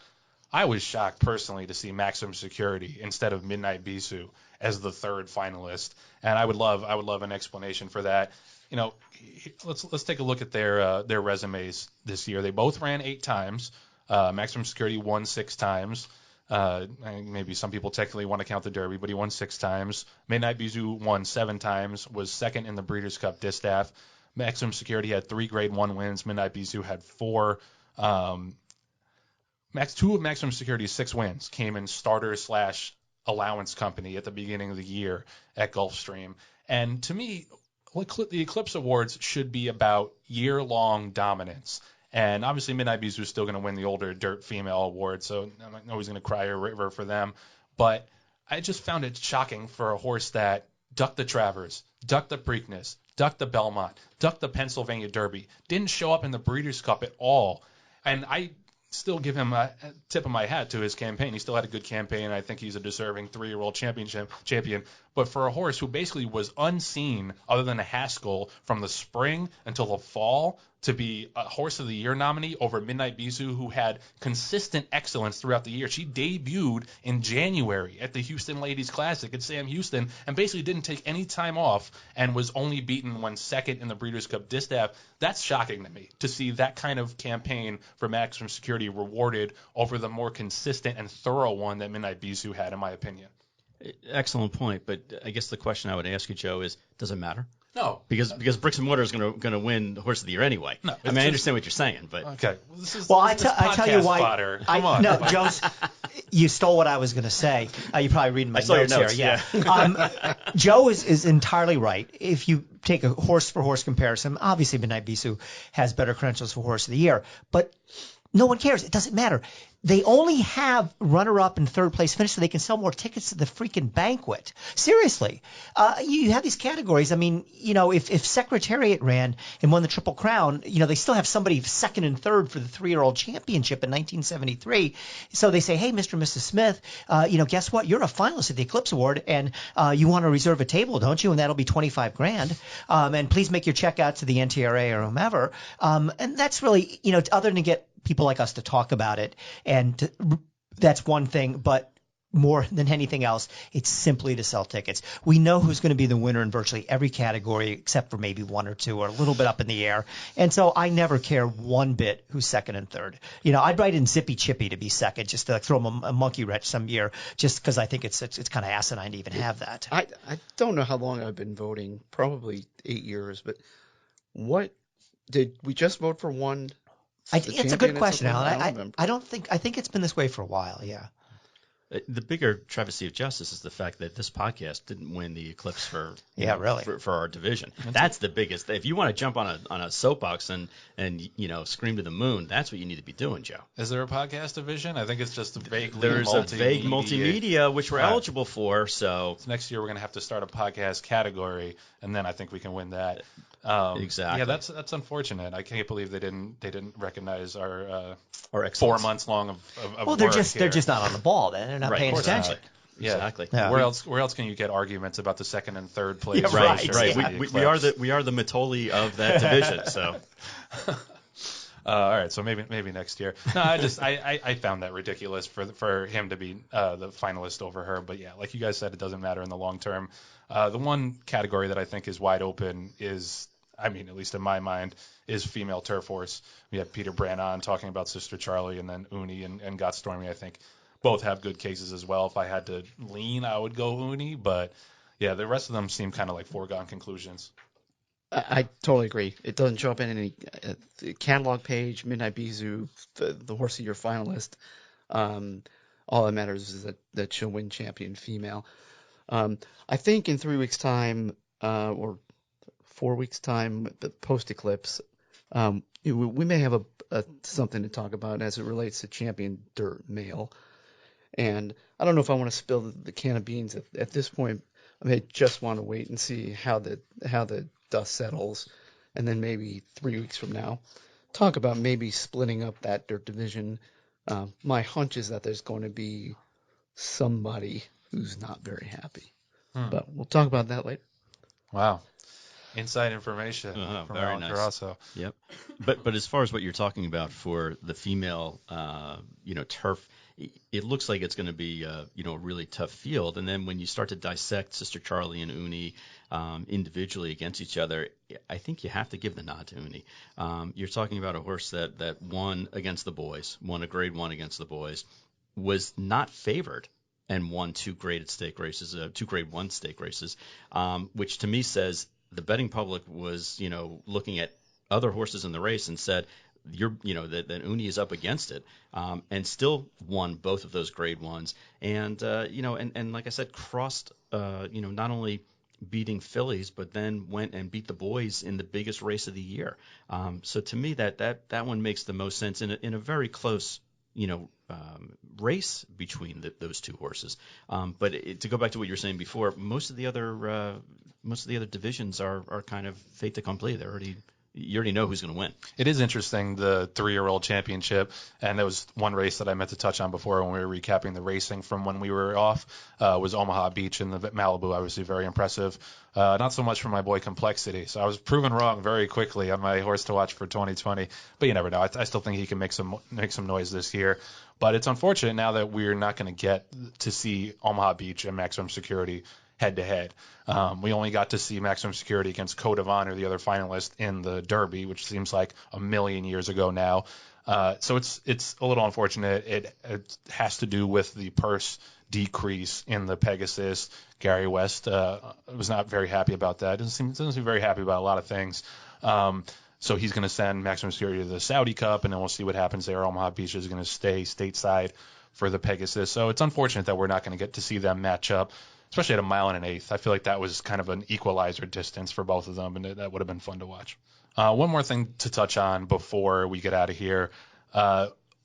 I was shocked personally to see Maximum Security instead of Midnight Bisou as the third finalist, and I would love an explanation for that. You know, let's take a look at their resumes this year. They both ran 8 times. Maximum Security won 6 times. Maybe some people technically want to count the Derby, but he won 6 times. Midnight Bisou won 7 times, was second in the Breeders' Cup Distaff. Maximum Security had 3 Grade 1 wins. Midnight Bisou had 4. 2 of Maximum Security's 6 wins came in starter/allowance company at the beginning of the year at Gulfstream. And to me, the Eclipse Awards should be about year-long dominance. And obviously Midnight Bisou is still going to win the older dirt female award, so I'm not always going to cry a river for them. But I just found it shocking for a horse that ducked the Travers, ducked the Preakness, ducked the Belmont, ducked the Pennsylvania Derby, didn't show up in the Breeders' Cup at all. And I still give him a tip of my hat to his campaign. He still had a good campaign. I think he's a deserving 3-year-old champion. But for a horse who basically was unseen other than a Haskell from the spring until the fall to be a Horse of the Year nominee over Midnight Bisou, who had consistent excellence throughout the year. She debuted in January at the Houston Ladies Classic at Sam Houston and basically didn't take any time off and was only beaten when second in the Breeders' Cup Distaff. That's shocking to me, to see that kind of campaign for Maximum Security rewarded over the more consistent and thorough one that Midnight Bisou had, in my opinion.
Excellent point, but I guess the question I would ask you, Joe, is does it matter?
No,
because Bricks and Mortar is going to win the Horse of the Year anyway.
No,
I mean, I understand what you're saying, but
okay.
I tell you why.
Fodder. Come on.
No, Joe's. You stole what I was going to say. You're probably reading my notes here. Yeah. Joe is entirely right. If you take a horse-for-horse comparison, obviously Midnight Bisou has better credentials for Horse of the Year, but no one cares. It doesn't matter. They only have runner-up and third-place finish so they can sell more tickets to the freaking banquet. Seriously. You have these categories. I mean, you know, if Secretariat ran and won the Triple Crown, you know, they still have somebody second and third for the 3-year-old championship in 1973. So they say, hey, Mr. and Mrs. Smith, you know, guess what? You're a finalist at the Eclipse Award, and you want to reserve a table, don't you? And that'll be $25,000. And please make your check out to the NTRA or whomever. And that's really, you know, other than to get people like us to talk about it, and that's one thing, but more than anything else, it's simply to sell tickets. We know who's going to be the winner in virtually every category except for maybe one or two, or a little bit up in the air. And so I never care one bit who's second and third. You know, I'd write in Zippy Chippy to be second, just to throw him a monkey wrench some year, just because I think it's kind of asinine to even have that.
I don't know how long I've been voting, probably 8 years, but what did we just vote for one?
It's a good question, Alan. I think it's been this way for a while, yeah.
The bigger travesty of justice is the fact that this podcast didn't win the Eclipse for our division. That's the biggest. If you want to jump on a soapbox and you know, scream to the moon, that's what you need to be doing, Joe.
Is there a podcast division? I think it's just a vague.
There's a vague multimedia which we're eligible for. So
next year we're going to have to start a podcast category, and then I think we can win that.
Exactly.
Yeah, that's unfortunate. I can't believe they didn't recognize our 4
excellence.
months long of
well, they're just not on the ball. Then they're not paying attention.
Yeah.
Exactly.
Yeah. Where else can you get arguments about the second and third place?
Yeah, right. We are the Matoli of that division. So.
All right, so maybe next year. No, I found that ridiculous for him to be the finalist over her. But yeah, like you guys said, it doesn't matter in the long term. The one category that I think is wide open is, I mean, at least in my mind, is female turf horse. We had Peter Brand on talking about Sister Charlie, and then Uni and Got Stormy. I think both have good cases as well. If I had to lean, I would go Uni, but yeah, the rest of them seem kind of like foregone conclusions.
I totally agree. It doesn't show up in any catalog page, Midnight Bijou, the horse of your finalist. All that matters is that she'll win champion female. I think in 3 weeks' time, or 4 weeks' time, post Eclipse, we may have something to talk about as it relates to champion dirt male. And I don't know if I want to spill the can of beans at this point. I may just want to wait and see how the dust settles, and then maybe 3 weeks from now, talk about maybe splitting up that dirt division. My hunch is that there's going to be somebody who's not very happy, but we'll talk about that later.
Wow. Inside information from
very
Alan
nice.
Carasso.
Yep. But as far as what you're talking about for the female, turf, it looks like it's going to be, a really tough field. And then when you start to dissect Sister Charlie and Uni individually against each other, I think you have to give the nod to Uni. You're talking about a horse that won against the boys, won a grade 1 against the boys, was not favored, and won two grade 1 stake races, which to me says the betting public was, looking at other horses in the race and said, that Uni is up against it, and still won both of those grade 1s. And, and like I said, crossed, not only beating fillies, but then went and beat the boys in the biggest race of the year. So to me, that one makes the most sense in a very close, race between those two horses. But to go back to what you were saying before, most of the other divisions are kind of fait accompli. You already know who's going to win.
It is interesting, the 3-year-old championship, and there was one race that I meant to touch on before when we were recapping the racing from when we were off, was Omaha Beach in the Malibu. Obviously very impressive. Not so much for my boy Complexity. So I was proven wrong very quickly on my horse to watch for 2020, but you never know. I still think he can make some noise this year. But it's unfortunate now that we're not going to get to see Omaha Beach and Maximum Security head-to-head. We only got to see Maximum Security against Code of Honor, the other finalist, in the Derby, which seems like a million years ago now. So it's a little unfortunate. It has to do with the purse decrease in the Pegasus. Gary West was not very happy about that. Doesn't seem very happy about a lot of things. So he's going to send Maximum Security to the Saudi Cup, and then we'll see what happens there. Omaha Beach is going to stay stateside for the Pegasus. So it's unfortunate that we're not going to get to see them match up, especially at 1 1/8. I feel like that was kind of an equalizer distance for both of them, and that would have been fun to watch. One more thing to touch on before we get out of here.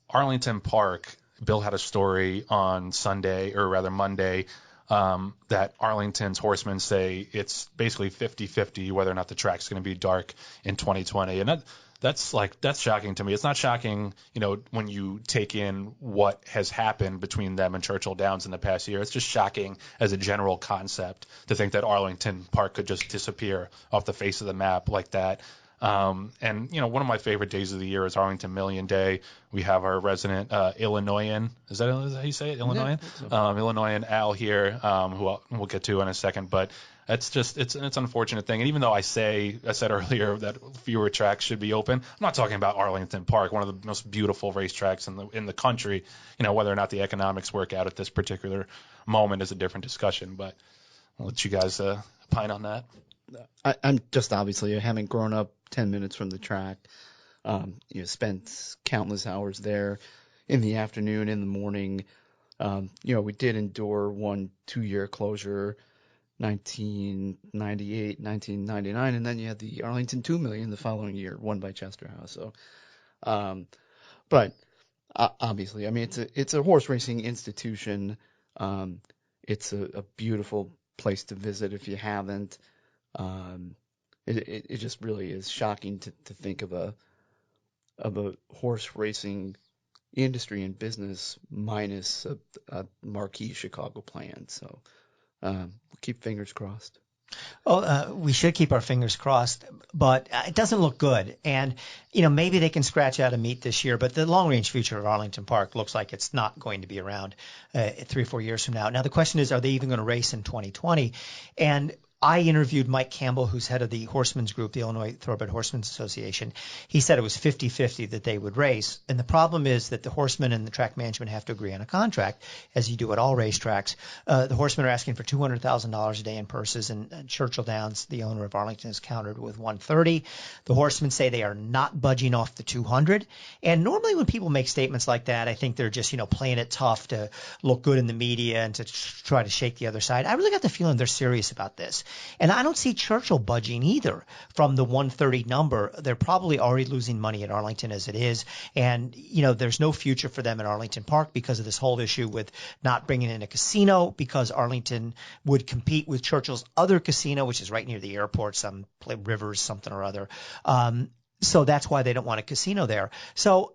Arlington Park, Bill had a story on Monday, that Arlington's horsemen say it's basically 50-50 whether or not the track's going to be dark in 2020. And that's shocking to me. It's not shocking, when you take in what has happened between them and Churchill Downs in the past year. It's just shocking as a general concept to think that Arlington Park could just disappear off the face of the map like that. And one of my favorite days of the year is Arlington Million Day. We have our resident Illinoisan. Is that how you say it? Illinoisan?
Yeah,
Illinoisan Al here, who we'll get to in a second. But it's an unfortunate thing. And even though I said earlier that fewer tracks should be open, I'm not talking about Arlington Park, one of the most beautiful racetracks in the country. Whether or not the economics work out at this particular moment is a different discussion. But I'll let you guys opine on that.
I'm just obviously having grown up 10 minutes from the track, spent countless hours there in the afternoon, in the morning. We did endure 1-2-year closure, 1998, 1999, and then you had the Arlington 2 million the following year, won by Chester House. So, but obviously, I mean, it's a horse racing institution. It's a beautiful place to visit if you haven't. It just really is shocking to think of a horse racing industry and business minus a marquee Chicago plan. So we'll keep fingers crossed.
Well, we should keep our fingers crossed, but it doesn't look good. And, maybe they can scratch out a meet this year, but the long-range future of Arlington Park looks like it's not going to be around 3 or 4 years from now. Now, the question is, are they even going to race in 2020? And I interviewed Mike Campbell, who's head of the Horsemen's Group, the Illinois Thoroughbred Horsemen's Association. He said it was 50-50 that they would race. And the problem is that the horsemen and the track management have to agree on a contract, as you do at all racetracks. The horsemen are asking for $200,000 a day in purses, and Churchill Downs, the owner of Arlington, is countered with $130,000. The horsemen say they are not budging off the $200,000. And normally when people make statements like that, I think they're just, playing it tough to look good in the media and to try to shake the other side. I really got the feeling they're serious about this. And I don't see Churchill budging either from the 130 number. They're probably already losing money at Arlington as it is. And, there's no future for them at Arlington Park because of this whole issue with not bringing in a casino, because Arlington would compete with Churchill's other casino, which is right near the airport, some Rivers, something or other. So that's why they don't want a casino there. So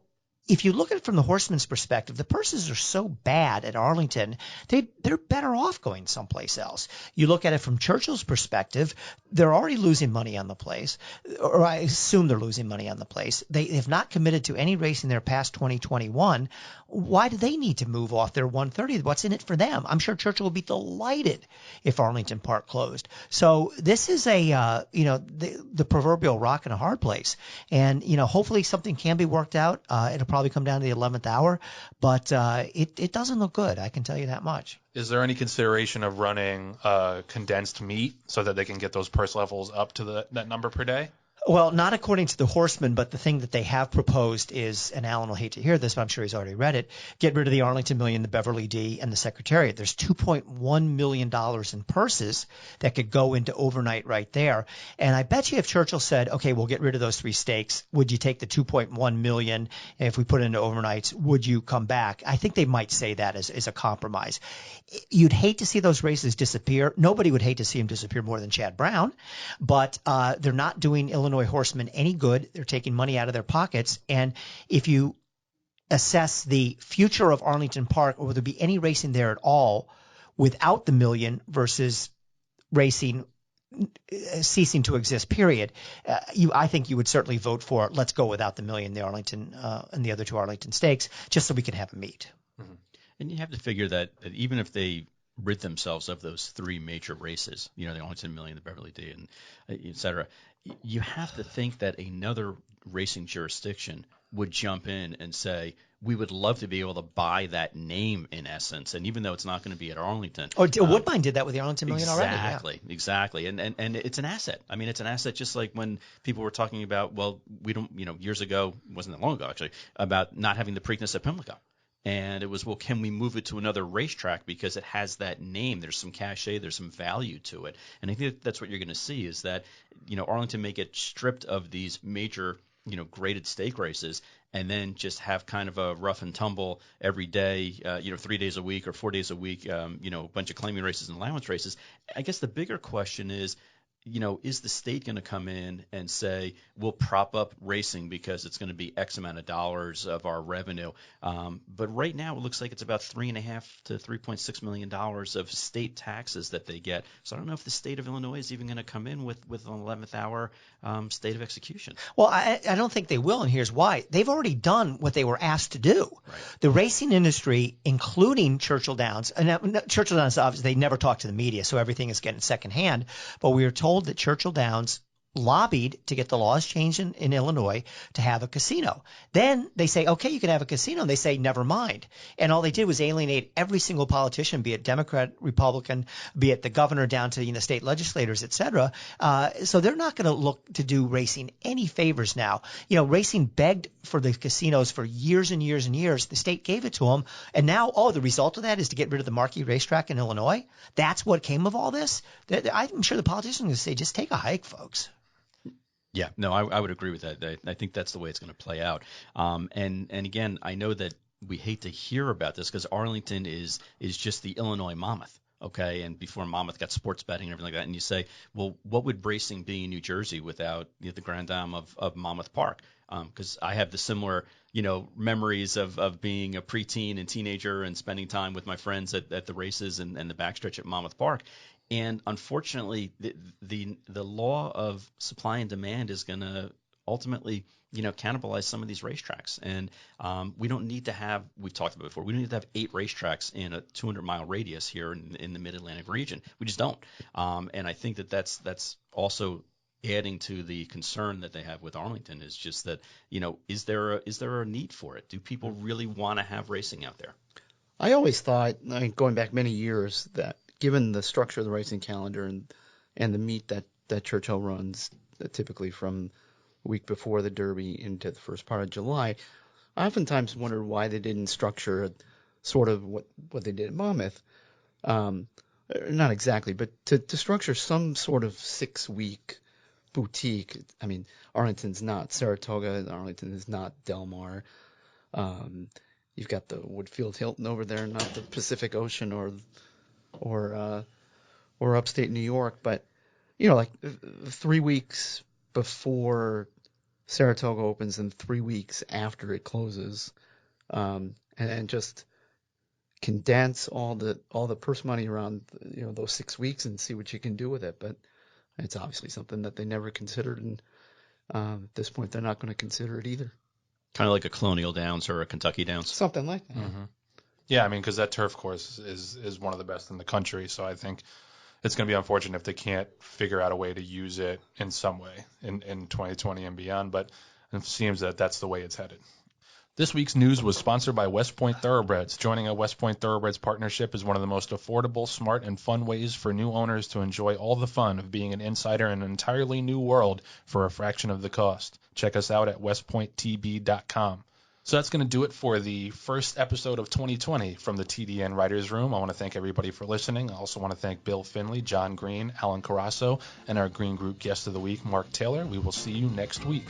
if you look at it from the horseman's perspective, the purses are so bad at Arlington, they're better off going someplace else. You look at it from Churchill's perspective, they're already losing money on the place, or I assume they're losing money on the place. They have not committed to any racing there past 2021. Why do they need to move off their 130? What's in it for them? I'm sure Churchill will be delighted if Arlington Park closed. So this is the proverbial rock in a hard place. And, hopefully something can be worked out. It'll probably come down to the 11th hour, but it doesn't look good. I can tell you that much.
Is there any consideration of running a condensed meet so that they can get those purse levels up to that number per day?
Well, not according to the horsemen, but the thing that they have proposed is, and Alan will hate to hear this, but I'm sure he's already read it, get rid of the Arlington Million, the Beverly D, and the Secretariat. There's $2.1 million in purses that could go into overnight right there. And I bet you if Churchill said, okay, we'll get rid of those 3 stakes, would you take the $2.1 million? And if we put it into overnights, would you come back? I think they might say that as a compromise. You'd hate to see those races disappear. Nobody would hate to see them disappear more than Chad Brown, but they're not doing Illinois horsemen any good. They're taking money out of their pockets. And if you assess the future of Arlington Park, or will there be any racing there at all without the million versus racing ceasing to exist, period, I think you would certainly vote for let's go without the million, the Arlington and the other 2 Arlington stakes, just so we can have a meet.
Mm-hmm. And you have to figure that even if they rid themselves of those 3 major races, the Arlington Million, the Beverly D, and et cetera, you have to think that another racing jurisdiction would jump in and say, we would love to be able to buy that name in essence. And even though it's not going to be at Arlington.
Woodbine did that with the Arlington Million
already.
Yeah.
Exactly. And it's an asset. I mean, it's an asset just like when people were talking about, we don't, years ago, it wasn't that long ago actually, about not having the Preakness at Pimlico. And it was, can we move it to another racetrack because it has that name? There's some cachet, there's some value to it. And I think that's what you're going to see is that, Arlington may get stripped of these major, graded stake races and then just have kind of a rough and tumble every day, 3 days a week or 4 days a week, a bunch of claiming races and allowance races. I guess the bigger question is the state going to come in and say, we'll prop up racing because it's going to be X amount of dollars of our revenue? But right now it looks like it's about $3.5 to $3.6 million of state taxes that they get. So I don't know if the state of Illinois is even going to come in with an 11th hour state of execution.
Well, I don't think they will, and here's why. They've already done what they were asked to do.
Right.
The racing industry, including Churchill Downs, and Churchill Downs, obviously, they never talk to the media, so everything is getting secondhand. But we are told that Churchill Downs lobbied to get the laws changed in Illinois to have a casino. Then they say, okay, you can have a casino. And they say, never mind. And all they did was alienate every single politician, be it Democrat, Republican, be it the governor down to the state legislators, et cetera. So they're not going to look to do racing any favors now. Racing begged for the casinos for years and years and years. The state gave it to them. And now, the result of that is to get rid of the marquee racetrack in Illinois. That's what came of all this. I'm sure the politicians are going to say, just take a hike, folks.
Yeah, no, I would agree with that. I think that's the way it's going to play out. And again, I know that we hate to hear about this because Arlington is just the Illinois Monmouth. Okay, and before Monmouth got sports betting and everything like that, and you say, well, what would racing be in New Jersey without the Grand Dame of Monmouth Park? Because I have the similar, memories of being a preteen and teenager and spending time with my friends at the races and the backstretch at Monmouth Park. And unfortunately, the law of supply and demand is going to ultimately, cannibalize some of these racetracks. And we don't need to have, we've talked about it before, we don't need to have 8 racetracks in a 200-mile radius here in the Mid-Atlantic region. We just don't. And I think that's also adding to the concern that they have with Arlington, is just that, is there a need for it? Do people really want to have racing out there?
I always thought, going back many years, that given the structure of the racing calendar and the meet that Churchill runs, typically from a week before the Derby into the first part of July, I oftentimes wondered why they didn't structure sort of what they did at Monmouth. Not exactly, but to structure some sort of 6-week boutique. I mean, Arlington's not Saratoga. Arlington is not Del Mar. You've got the Woodfield Hilton over there, not the Pacific Ocean or upstate New York. But, like 3 weeks before Saratoga opens and 3 weeks after it closes, and just condense all the purse money around those 6 weeks and see what you can do with it. But it's obviously something that they never considered, and at this point they're not going to consider it either.
Kind of like a Colonial Downs or a Kentucky Downs.
Something like that.
Mm-hmm. Yeah, I mean, because that turf course is one of the best in the country, so I think it's going to be unfortunate if they can't figure out a way to use it in some way in 2020 and beyond, but it seems that that's the way it's headed. This week's news was sponsored by West Point Thoroughbreds. Joining a West Point Thoroughbreds partnership is one of the most affordable, smart, and fun ways for new owners to enjoy all the fun of being an insider in an entirely new world for a fraction of the cost. Check us out at westpointtb.com. So that's going to do it for the first episode of 2020 from the TDN Writers Room. I want to thank everybody for listening. I also want to thank Bill Finley, John Green, Alan Carasso, and our Green Group guest of the week, Mark Taylor. We will see you next week.